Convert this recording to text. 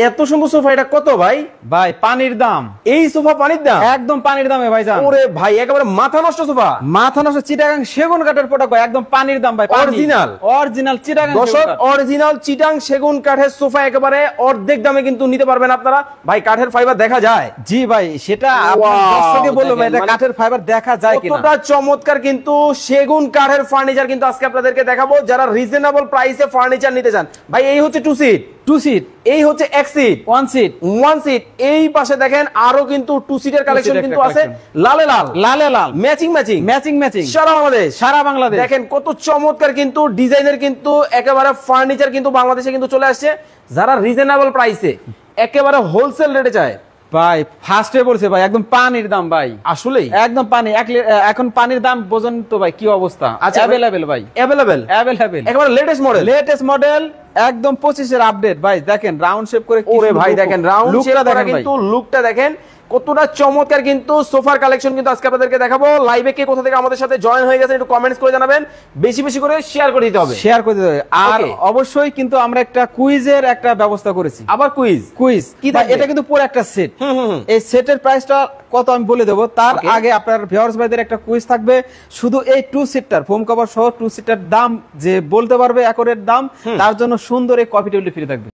এত সুন্দর সোফা, এটা কত ভাই? ভাই পানির দাম। এই সোফা পানির দাম? একদম পানির দামে ভাইজান। ওরে ভাই একেবারে মাথা নষ্ট সোফা। মাথা নষ্ট চিটাগাং সেগুন কাঠের প্রোডাক্ট ভাই, একদম পানির দাম ভাই। অরিজিনাল অরিজিনাল চিটাগাং দর্শক, অরিজিনাল চিটাং সেগুন কাঠের সোফা একেবারে অর্ধেক দামে কিন্তু নিতে পারবেন আপনারা। ভাই কাঠের ফাইবার দেখা যায়? জি ভাই, সেটা আপনার দর্শককে বলবো ভাই, এটা কাঠের ফাইবার দেখা যায় কিনা। কতটা চমৎকার কিন্তু সেগুন কাঠের ফার্নিচার কিন্তু আজকে আপনাদেরকে দেখাবো, যারা রিজনেবল প্রাইসে ফার্নিচার নিতে চান। ভাই এই হচ্ছে 2 সিট, 2 সিট, এই হচ্ছে 1 সিট, 1 সিট, 1 সিট। এই পাশে দেখেন আরো কিন্তু 2 সিটের কালেকশন কিন্তু আছে, লালে লাল, লালে লাল, ম্যাচিং ম্যাচিং, ম্যাচিং ম্যাচিং, সারা বাংলাদেশ, সারা বাংলাদেশ। দেখেন কত চমৎকার কিন্তু ডিজাইনের কিন্তু একেবারে ফার্নিচার কিন্তু বাংলাদেশে কিন্তু চলে আসছে, যারা রিজনেবল প্রাইসে একেবারে হোলসেল রেটে চায়। ভাই ফার্স্টে বলছে ভাই একদম পানির দাম ভাই, আসলেই একদম পানি। এখন পানির দাম বোঝেন তো ভাই কি অবস্থা। আচ্ছা अवेलेबल ভাই, अवेलेबल একেবারে লেটেস্ট মডেল একদম 25 এর আপডেট ভাই। দেখেন রাউন্ড শেপ করে, ওরে ভাই দেখেন রাউন্ড শেপ করা কিন্তু লুকটা দেখেন কতটা চমৎকার কিন্তু সোফার কালেকশন কিন্তু আজকে আপনাদেরকে দেখাবো। লাইভে কে কোথা থেকে আমাদের সাথে জয়েন হয়ে গেছে একটু কমেন্টস করে জানাবেন, বেশি বেশি করে শেয়ার করে দিতে হবে, শেয়ার করে দিতে হবে। আর অবশ্যই কিন্তু আমরা একটা কুইজের একটা ব্যবস্থা করেছি। আবার কুইজ কি ভাই, এটা কিন্তু পুরো একটা সেট। এই সেটের প্রাইসটা কত আমি বলে দেবো, তার আগে আপনার ভিউয়ার্স ভাইদের একটা কুইজ থাকবে। শুধু এই 2 সিটার ফোম কভার সহ 2 সিটার দাম যে বলতে পারবে একরের দাম, তার জন্য সুন্দর এই কফি টেবিল ফ্রি থাকবে।